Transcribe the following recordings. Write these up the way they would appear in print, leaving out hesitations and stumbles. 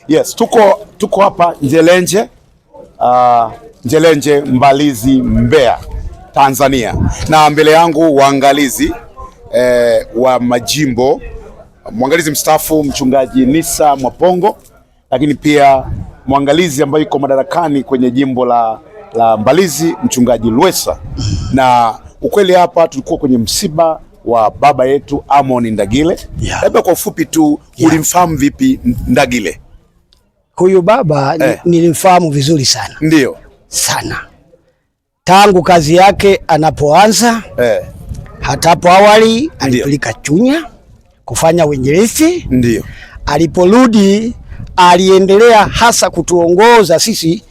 Yes, tuko hapa Njelenje, Njelenje Mbalizi, Mbeya, Tanzania, na mbele yangu waangalizi wa majimbo, mwangalizi mstaafu mchungaji Nisa Mwapongo, lakini pia mwangalizi ambaye yuko madarakani kwenye jimbo la Mbalizi mchungaji Lwesa. Na ukweli hapa tulikuwa kwenye msiba wa baba yetu Amon Ndagile. Labda kwa ufupi tu, ulimfahamu vipi Ndagile? Huyu baba nilimfahamu vizuri sana. Ndio. Sana. Tangu kazi yake anapoanza, hata hapo awali alipeleka Chunya kufanya uinjilisti. Ndio. Aliporudi aliendelea hasa kutuongoza sisi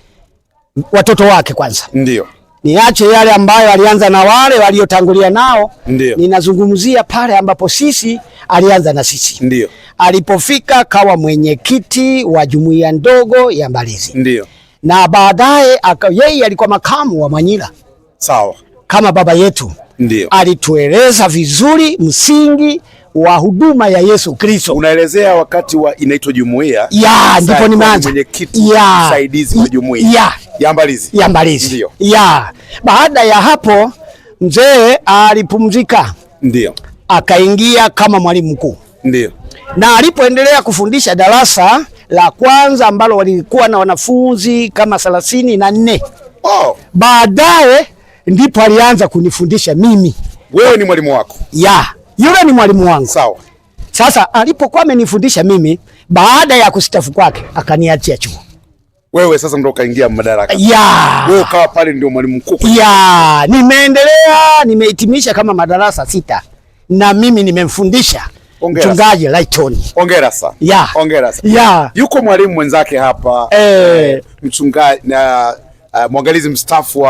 watoto wake kwanza. Ndio. Niache yale ambayo alianza na wale waliotangulia nao. Ndio. Ninazungumzia pale ambapo sisi alianza na sisi. Ndio. Alipofika kawa mwenyekiti wa jumuiya ndogo ya Mbalizi. Ndio. Na baadaye yeye alikuwa makamu wa Mwanyila. Sawa. Kama baba yetu. Ndio. Alitueleza vizuri msingi wa huduma ya Yesu Kristo. Unaelezea wakati wa inaitwa jumuiya. Ya, ndipo nimeanza. Mwenyekiti msaidizi wa jumuiya. Ya Mbalizi. Ya Mbalizi. Ndio. Ya. Baada ya hapo mzee alipumzika. Ndio. Akaingia kama mwalimu mkuu. Ndio. Na alipoendelea kufundisha darasa la kwanza ambalo walikuwa na wanafunzi kama 34. Oh. Baadaye ndipo alianza kunifundisha mimi. Wewe ni mwalimu wako? Ya, yule ni mwalimu wangu. Sawa. Sasa alipokuwa amenifundisha mimi, baada ya kustafu kwake akaniachia chuo. Wewe sasa ndio kaingia madaraka. Ya. Wewe ukawa pale ndio mwalimu mkuu. Ya, nimeendelea, nimehitimisha kama madarasa 6 na mimi nimemfundisha mchungaji Lighton. Hongera sana. Ya. Hongera sana. Ya. Yuko mwalimu mwenzake hapa mchungaji na mwangalizi mstaafu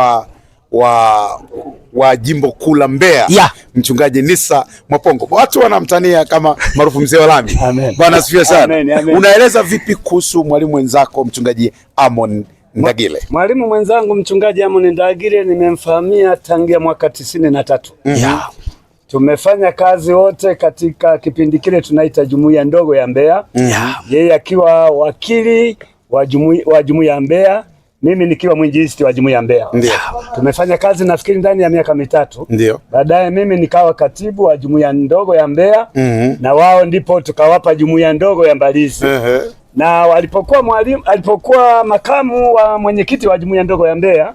wa jimbo kuu la Mbeya, mchungaji Nisa Mwapongo. Watu wanamtania kama maarufu mzee wa lami. Bwana asifiwe sana. Unaeleza vipi kuhusu mwalimu mwenzako mchungaji Amon Ndagile? Mwalimu mwenzangu mchungaji Amon Ndagile nimemfahamia tangia mwaka 93. Tumefanya kazi wote katika kipindi kile tunaita jumuiya ndogo ya Mbeya. Yeye akiwa wakili wa jumuiya ya Mbeya, mimi nikiwa mwinjilisti wa jumuiya ya Mbeya. Tumefanya kazi nafikiri ndani ya miaka 3. Ndio. Baadaye mimi nikawa katibu wa jumuiya ndogo ya Mbeya. Na wao ndipo tukawapa jumuiya ndogo ya Mbalizi. Na alipokuwa makamu wa mwenyekiti wa jumuiya ndogo ya Mbeya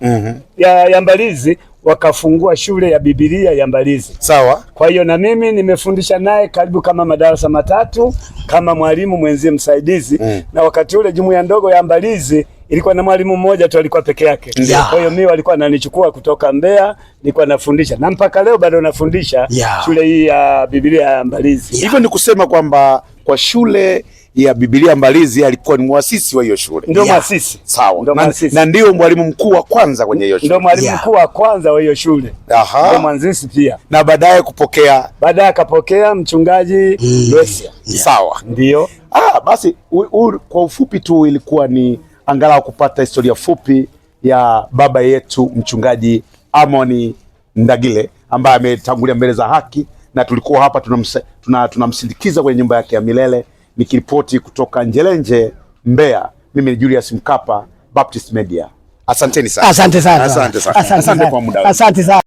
ya Mbalizi, wakafungua shule ya Biblia ya Mbalizi. Sawa. Kwa hiyo na mimi nimefundisha naye karibu kama madarasa 3 kama mwalimu mwenzie msaidizi. Na wakati ule jumuiya ndogo ya Mbalizi ilikuwa na mwalimu mmoja tu, alikuwa peke yake. Kwa hiyo mimi walikuwa wananichukua kutoka Mbeya, nilikuwa nafundisha na mpaka leo bado nafundisha shule hii ya Biblia ya Mbalizi. Hivyo ni kusema kwamba kwa shule ya Biblia Mbalizi alikuwa ni muasisi wa hiyo shule. Ndio muasisi. Sawa. Na ndio mwalimu mkuu wa kwanza kwenye hiyo shule. Ndio mwalimu mkuu wa kwanza wa hiyo shule. Ndio mwanzisi pia. Na baadaye baadaye akapokea mchungaji Lwesa. Sawa. Ndio. Basi kwa ufupi tu ilikuwa ni angalau kupata historia fupi ya baba yetu mchungaji Amon Ndagile ambaye ametangulia mbele za haki, na tulikuwa hapa tunamsindikiza kwenye nyumba yake ya milele. Nikiripoti kutoka Njelenje, Mbeya, mimi ni Julius Mkapa, Baptist Media. Asanteni sana. Asante sana. Asante sana. Asante kwa muda. Asante sana.